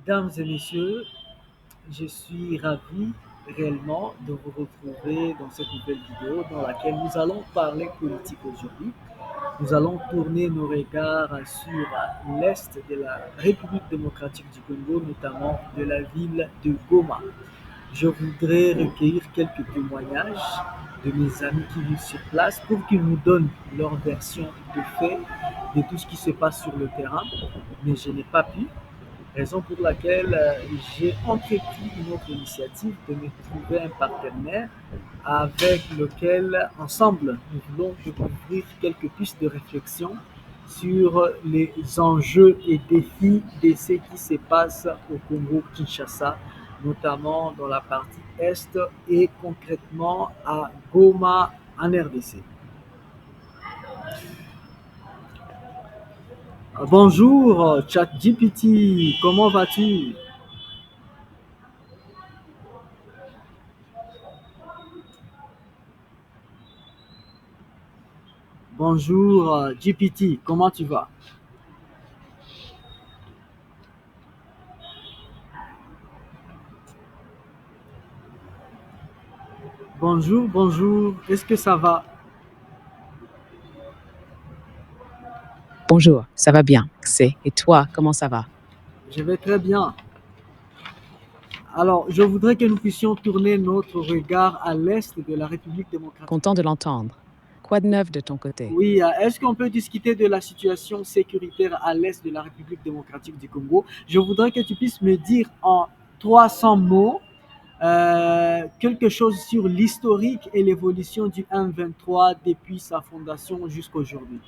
Mesdames et messieurs, je suis ravi réellement de vous retrouver dans cette nouvelle vidéo dans laquelle nous allons parler politique aujourd'hui. Nous allons tourner nos regards sur l'est de la République démocratique du Congo, notamment de la ville de Goma. Je voudrais recueillir quelques témoignages de mes amis qui vivent sur place pour qu'ils nous donnent leur version de fait de tout ce qui se passe sur le terrain, mais je n'ai pas pu, raison pour laquelle j'ai entrepris une autre initiative de me trouver un partenaire avec lequel, ensemble, nous voulons découvrir quelques pistes de réflexion sur les enjeux et défis de ce qui se passe au Congo-Kinshasa, notamment dans la partie Est et concrètement à Goma en RDC. Bonjour ChatGPT, comment vas-tu? Bonjour GPT, comment tu vas? Bonjour, bonjour, est-ce que ça va? Bonjour, ça va bien, et toi, comment ça va? Je vais très bien. Alors, je voudrais que nous puissions tourner notre regard à l'est de la République démocratique. Content de l'entendre. Quoi de neuf de ton côté? Oui, est-ce qu'on peut discuter de la situation sécuritaire à l'est de la République démocratique du Congo? Je voudrais que tu puisses me dire en 300 mots quelque chose sur l'historique et l'évolution du M23 depuis sa fondation jusqu'à aujourd'hui.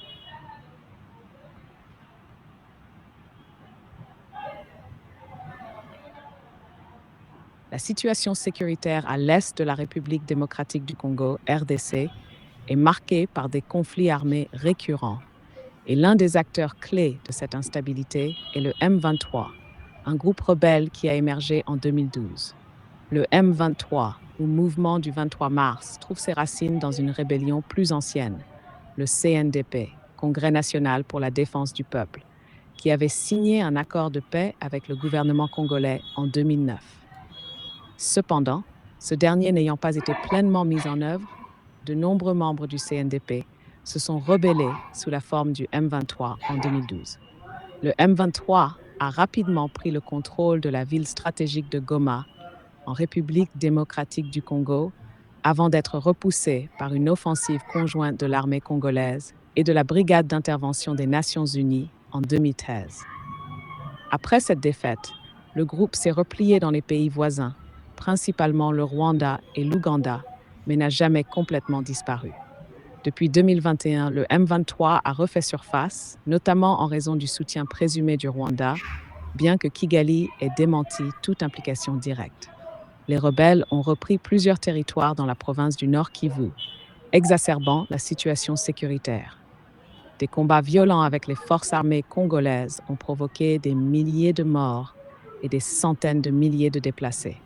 La situation sécuritaire à l'est de la République démocratique du Congo, RDC, est marquée par des conflits armés récurrents. Et l'un des acteurs clés de cette instabilité est le M23, un groupe rebelle qui a émergé en 2012. Le M23, ou Mouvement du 23 mars, trouve ses racines dans une rébellion plus ancienne, le CNDP, Congrès national pour la défense du peuple, qui avait signé un accord de paix avec le gouvernement congolais en 2009. Cependant, ce dernier n'ayant pas été pleinement mis en œuvre, de nombreux membres du CNDP se sont rebellés sous la forme du M23 en 2012. Le M23 a rapidement pris le contrôle de la ville stratégique de Goma, en République démocratique du Congo, avant d'être repoussé par une offensive conjointe de l'armée congolaise et de la Brigade d'intervention des Nations unies en 2013. Après cette défaite, le groupe s'est replié dans les pays voisins, principalement le Rwanda et l'Ouganda, mais n'a jamais complètement disparu. Depuis 2021, le M23 a refait surface, notamment en raison du soutien présumé du Rwanda, bien que Kigali ait démenti toute implication directe. Les rebelles ont repris plusieurs territoires dans la province du Nord Kivu, exacerbant la situation sécuritaire. Des combats violents avec les forces armées congolaises ont provoqué des milliers de morts et des centaines de milliers de déplacés.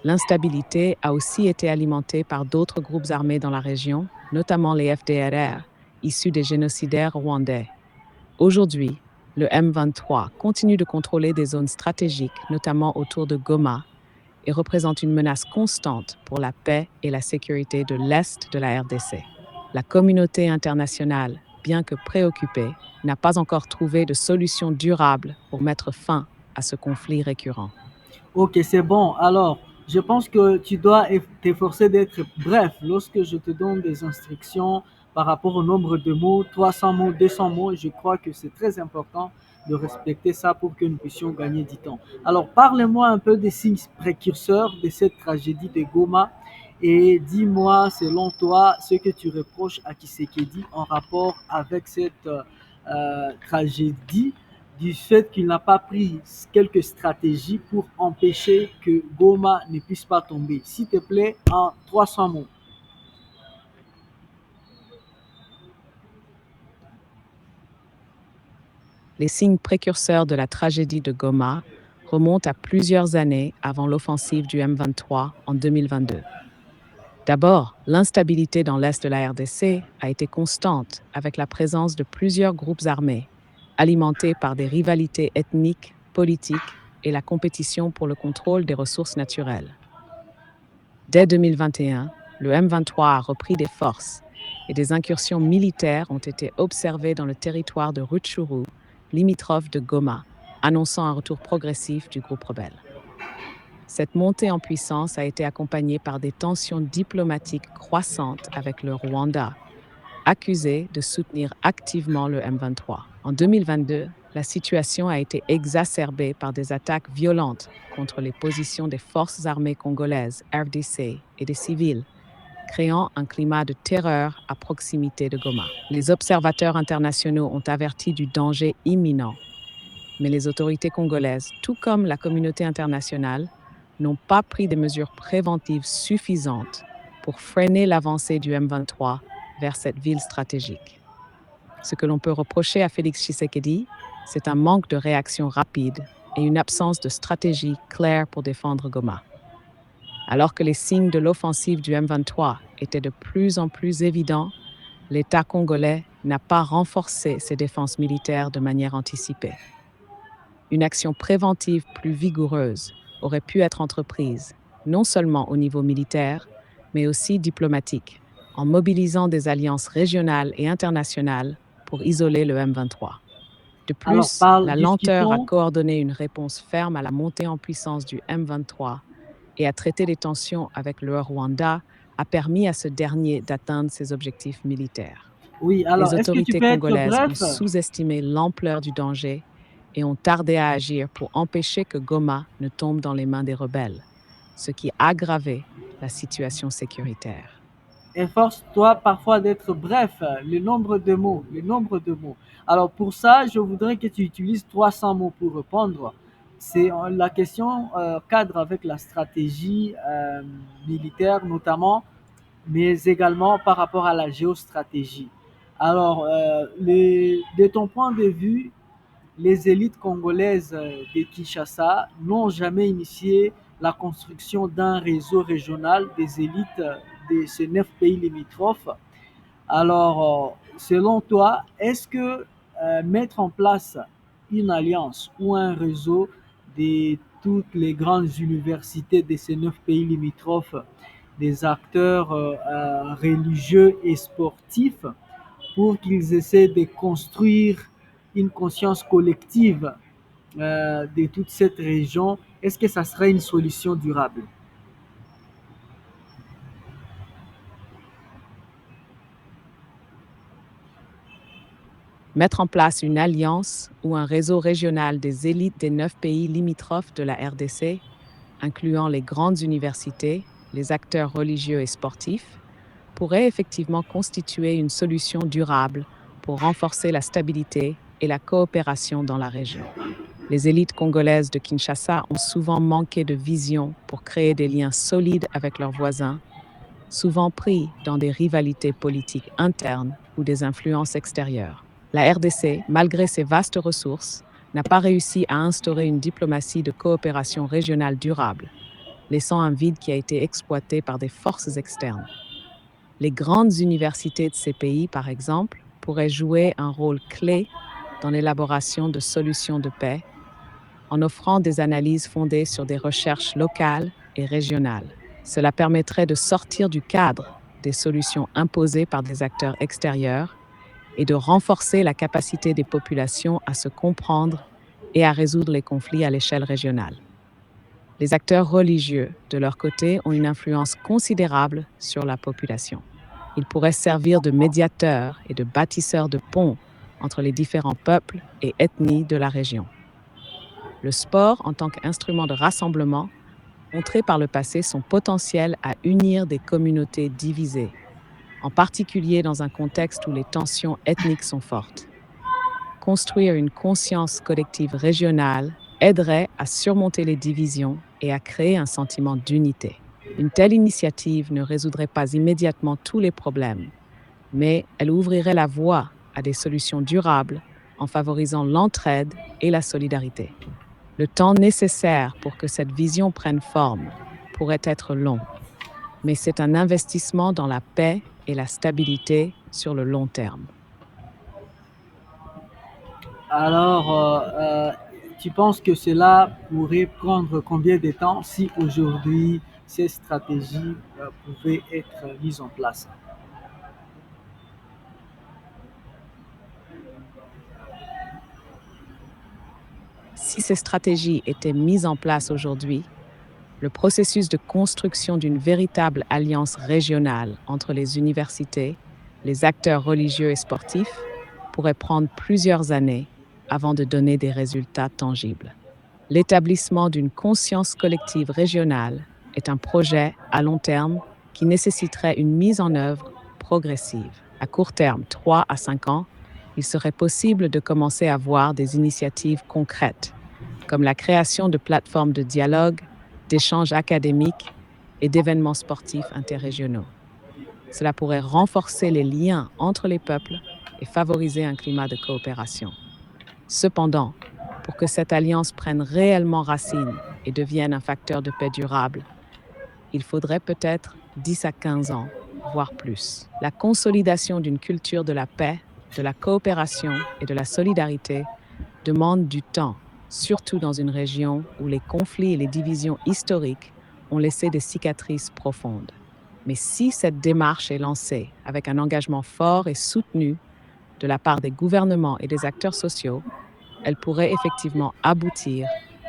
L'instabilité a aussi été alimentée par d'autres groupes armés dans la région, notamment les FDLR, issus des génocidaires rwandais. Aujourd'hui, le M23 continue de contrôler des zones stratégiques, notamment autour de Goma, et représente une menace constante pour la paix et la sécurité de l'Est de la RDC. La communauté internationale, bien que préoccupée, n'a pas encore trouvé de solution durable pour mettre fin à ce conflit récurrent. Ok, c'est bon. Alors, je pense que tu dois t'efforcer d'être bref lorsque je te donne des instructions par rapport au nombre de mots, 300 mots, 200 mots. Je crois que c'est très important de respecter ça pour que nous puissions gagner du temps. Alors, parlez-moi un peu des signes précurseurs de cette tragédie de Goma et dis-moi, selon toi, ce que tu reproches à Tshisekedi en rapport avec cette tragédie du fait qu'il n'a pas pris quelques stratégies pour empêcher que Goma ne puisse pas tomber. S'il te plaît, en 300 mots. Les signes précurseurs de la tragédie de Goma remontent à plusieurs années avant l'offensive du M23 en 2022. D'abord, l'instabilité dans l'est de la RDC a été constante avec la présence de plusieurs groupes armés, alimentés par des rivalités ethniques, politique et la compétition pour le contrôle des ressources naturelles. Dès 2021, le M23 a repris des forces et des incursions militaires ont été observées dans le territoire de Rutshuru, limitrophe de Goma, annonçant un retour progressif du groupe rebelle. Cette montée en puissance a été accompagnée par des tensions diplomatiques croissantes avec le Rwanda, accusé de soutenir activement le M23. En 2022, la situation a été exacerbée par des attaques violentes contre les positions des forces armées congolaises, RDC, et des civils, créant un climat de terreur à proximité de Goma. Les observateurs internationaux ont averti du danger imminent, mais les autorités congolaises, tout comme la communauté internationale, n'ont pas pris des mesures préventives suffisantes pour freiner l'avancée du M23 vers cette ville stratégique. Ce que l'on peut reprocher à Félix Tshisekedi, c'est un manque de réaction rapide et une absence de stratégie claire pour défendre Goma. Alors que les signes de l'offensive du M23 étaient de plus en plus évidents, l'État congolais n'a pas renforcé ses défenses militaires de manière anticipée. Une action préventive plus vigoureuse aurait pu être entreprise, non seulement au niveau militaire, mais aussi diplomatique, en mobilisant des alliances régionales et internationales pour isoler le M23. De Alors, plus, la lenteur à discutons. coordonner une réponse ferme à la montée en puissance du M23 et à traiter les tensions avec le Rwanda a permis à ce dernier d'atteindre ses objectifs militaires. Oui, Les alors, est-ce que tu autorités peux être congolaises ont bref? sous-estimé l'ampleur du danger et ont tardé à agir pour empêcher que Goma ne tombe dans les mains des rebelles, ce qui a aggravé la situation sécuritaire. Efforce-toi parfois d'être bref, le nombre de mots. Alors pour ça, je voudrais que tu utilises 300 mots pour répondre. C'est la question cadre avec la stratégie militaire notamment, mais également par rapport à la géostratégie. Alors, de ton point de vue, les élites congolaises de Kinshasa n'ont jamais initié la construction d'un réseau régional des élites de ces 9 pays limitrophes. Alors, selon toi, est-ce que mettre en place une alliance ou un réseau de toutes les grandes universités de ces 9 pays limitrophes, des acteurs religieux et sportifs, pour qu'ils essaient de construire une conscience collective de toute cette région, est-ce que ça serait une solution durable? Mettre en place une alliance ou un réseau régional des élites des 9 pays limitrophes de la RDC, incluant les grandes universités, les acteurs religieux et sportifs, pourrait effectivement constituer une solution durable pour renforcer la stabilité et la coopération dans la région. Les élites congolaises de Kinshasa ont souvent manqué de vision pour créer des liens solides avec leurs voisins, souvent pris dans des rivalités politiques internes ou des influences extérieures. La RDC, malgré ses vastes ressources, n'a pas réussi à instaurer une diplomatie de coopération régionale durable, laissant un vide qui a été exploité par des forces externes. Les grandes universités de ces pays, par exemple, pourraient jouer un rôle clé dans l'élaboration de solutions de paix, en offrant des analyses fondées sur des recherches locales et régionales. Cela permettrait de sortir du cadre des solutions imposées par des acteurs extérieurs et de renforcer la capacité des populations à se comprendre et à résoudre les conflits à l'échelle régionale. Les acteurs religieux, de leur côté, ont une influence considérable sur la population. Ils pourraient servir de médiateurs et de bâtisseurs de ponts entre les différents peuples et ethnies de la région. Le sport, en tant qu'instrument de rassemblement, a montré par le passé son potentiel à unir des communautés divisées, en particulier dans un contexte où les tensions ethniques sont fortes. Construire une conscience collective régionale aiderait à surmonter les divisions et à créer un sentiment d'unité. Une telle initiative ne résoudrait pas immédiatement tous les problèmes, mais elle ouvrirait la voie à des solutions durables en favorisant l'entraide et la solidarité. Le temps nécessaire pour que cette vision prenne forme pourrait être long, mais c'est un investissement dans la paix et la stabilité sur le long terme. Alors, tu penses que cela pourrait prendre combien de temps si aujourd'hui ces stratégies pouvaient être mises en place? Si ces stratégies étaient mises en place aujourd'hui, le processus de construction d'une véritable alliance régionale entre les universités, les acteurs religieux et sportifs pourrait prendre plusieurs années avant de donner des résultats tangibles. L'établissement d'une conscience collective régionale est un projet à long terme qui nécessiterait une mise en œuvre progressive. À court terme, 3 à 5 ans, il serait possible de commencer à voir des initiatives concrètes, comme la création de plateformes de dialogue, d'échanges académiques et d'événements sportifs interrégionaux. Cela pourrait renforcer les liens entre les peuples et favoriser un climat de coopération. Cependant, pour que cette alliance prenne réellement racine et devienne un facteur de paix durable, il faudrait peut-être 10 à 15 ans, voire plus. La consolidation d'une culture de la paix, de la coopération et de la solidarité demande du temps, surtout dans une région où les conflits et les divisions historiques ont laissé des cicatrices profondes. Mais si cette démarche est lancée avec un engagement fort et soutenu de la part des gouvernements et des acteurs sociaux, elle pourrait effectivement aboutir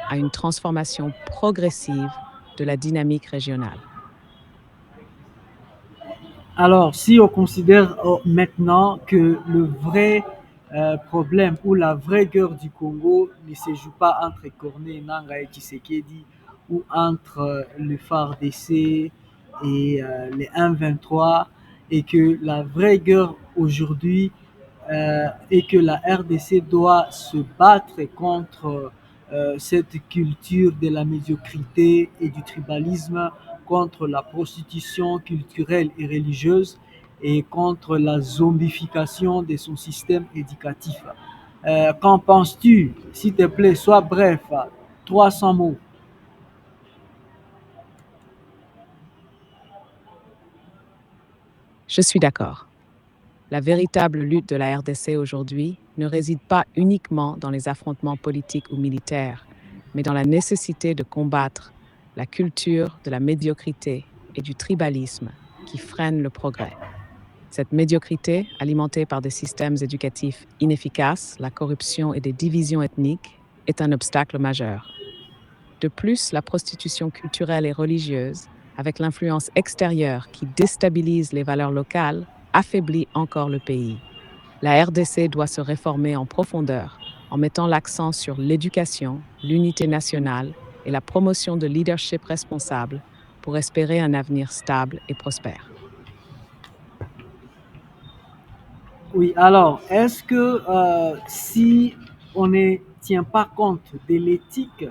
à une transformation progressive de la dynamique régionale. Alors, si on considère maintenant que le vrai problème ou la vraie guerre du Congo ne se joue pas entre Corneille Nangaa et Tshisekedi ou entre le FARDC et les 1-23 et que la vraie guerre aujourd'hui et que la RDC doit se battre contre cette culture de la médiocrité et du tribalisme, contre la prostitution culturelle et religieuse et contre la zombification de son système éducatif. Qu'en penses-tu? S'il te plaît, sois bref, 300 mots. Je suis d'accord. La véritable lutte de la RDC aujourd'hui ne réside pas uniquement dans les affrontements politiques ou militaires, mais dans la nécessité de combattre la culture de la médiocrité et du tribalisme qui freinent le progrès. Cette médiocrité, alimentée par des systèmes éducatifs inefficaces, la corruption et des divisions ethniques, est un obstacle majeur. De plus, la prostitution culturelle et religieuse, avec l'influence extérieure qui déstabilise les valeurs locales, affaiblit encore le pays. La RDC doit se réformer en profondeur en mettant l'accent sur l'éducation, l'unité nationale et la promotion de leadership responsable pour espérer un avenir stable et prospère. Oui, alors, est-ce que si on ne tient pas compte de l'éthique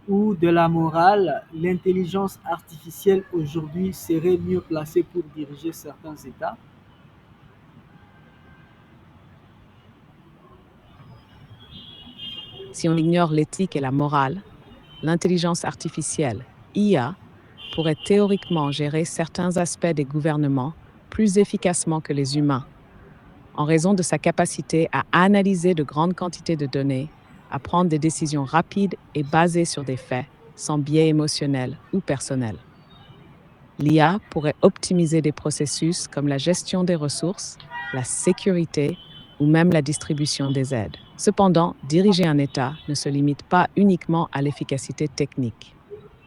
ou de la morale, l'intelligence artificielle aujourd'hui serait mieux placée pour diriger certains États? Si on ignore l'éthique et la morale, l'intelligence artificielle, IA, pourrait théoriquement gérer certains aspects des gouvernements plus efficacement que les humains, en raison de sa capacité à analyser de grandes quantités de données, à prendre des décisions rapides et basées sur des faits, sans biais émotionnel ou personnel. L'IA pourrait optimiser des processus comme la gestion des ressources, la sécurité ou même la distribution des aides. Cependant, diriger un État ne se limite pas uniquement à l'efficacité technique.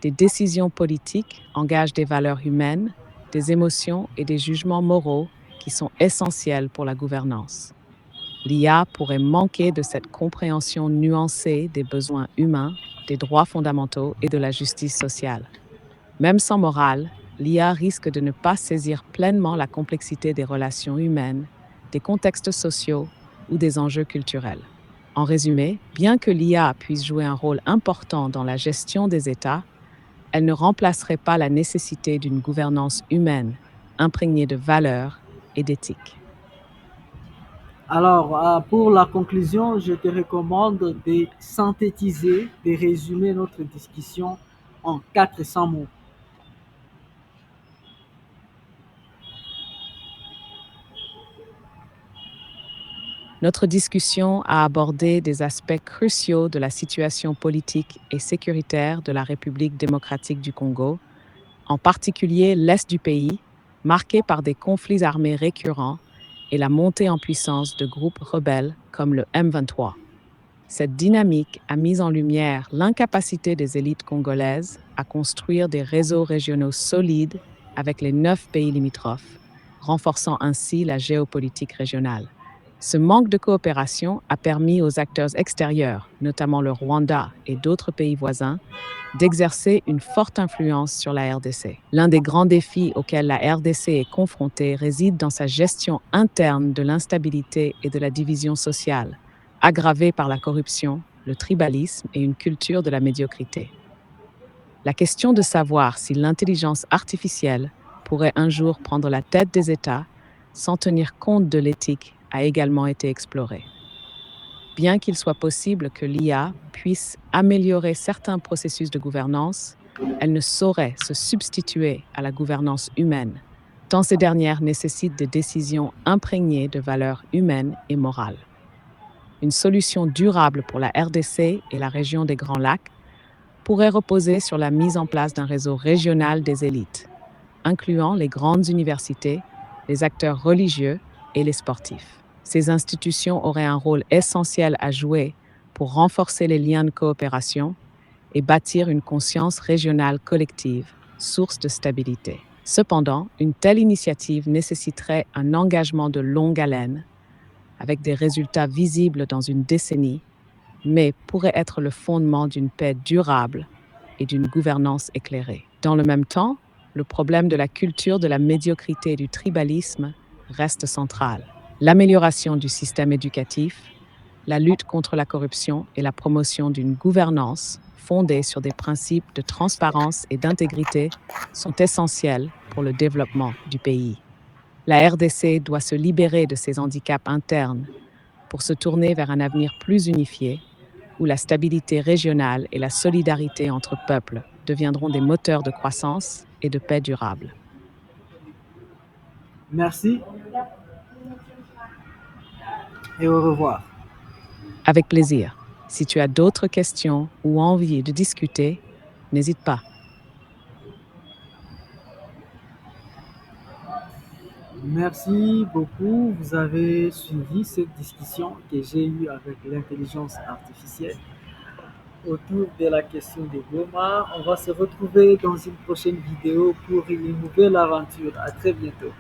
Des décisions politiques engagent des valeurs humaines, des émotions et des jugements moraux qui sont essentiels pour la gouvernance. L'IA pourrait manquer de cette compréhension nuancée des besoins humains, des droits fondamentaux et de la justice sociale. Même sans morale, l'IA risque de ne pas saisir pleinement la complexité des relations humaines, des contextes sociaux ou des enjeux culturels. En résumé, bien que l'IA puisse jouer un rôle important dans la gestion des États, elle ne remplacerait pas la nécessité d'une gouvernance humaine imprégnée de valeurs et d'éthique. Alors, pour la conclusion, je te recommande de synthétiser, de résumer notre discussion en 400 mots. Notre discussion a abordé des aspects cruciaux de la situation politique et sécuritaire de la République démocratique du Congo, en particulier l'Est du pays, marqué par des conflits armés récurrents et la montée en puissance de groupes rebelles comme le M23. Cette dynamique a mis en lumière l'incapacité des élites congolaises à construire des réseaux régionaux solides avec les 9 pays limitrophes, renforçant ainsi la géopolitique régionale. Ce manque de coopération a permis aux acteurs extérieurs, notamment le Rwanda et d'autres pays voisins, d'exercer une forte influence sur la RDC. L'un des grands défis auxquels la RDC est confrontée réside dans sa gestion interne de l'instabilité et de la division sociale, aggravée par la corruption, le tribalisme et une culture de la médiocrité. La question de savoir si l'intelligence artificielle pourrait un jour prendre la tête des États sans tenir compte de l'éthique a également été explorée. Bien qu'il soit possible que l'IA puisse améliorer certains processus de gouvernance, elle ne saurait se substituer à la gouvernance humaine, tant ces dernières nécessitent des décisions imprégnées de valeurs humaines et morales. Une solution durable pour la RDC et la région des Grands Lacs pourrait reposer sur la mise en place d'un réseau régional des élites, incluant les grandes universités, les acteurs religieux et les sportifs. Ces institutions auraient un rôle essentiel à jouer pour renforcer les liens de coopération et bâtir une conscience régionale collective, source de stabilité. Cependant, une telle initiative nécessiterait un engagement de longue haleine, avec des résultats visibles dans une décennie, mais pourrait être le fondement d'une paix durable et d'une gouvernance éclairée. Dans le même temps, le problème de la culture de la médiocrité et du tribalisme reste central. L'amélioration du système éducatif, la lutte contre la corruption et la promotion d'une gouvernance fondée sur des principes de transparence et d'intégrité sont essentiels pour le développement du pays. La RDC doit se libérer de ses handicaps internes pour se tourner vers un avenir plus unifié, où la stabilité régionale et la solidarité entre peuples deviendront des moteurs de croissance et de paix durable. Merci et au revoir. Avec plaisir. Si tu as d'autres questions ou envie de discuter, n'hésite pas. Merci beaucoup. Vous avez suivi cette discussion que j'ai eue avec l'intelligence artificielle autour de la question des Goma. On va se retrouver dans une prochaine vidéo pour une nouvelle aventure. À très bientôt.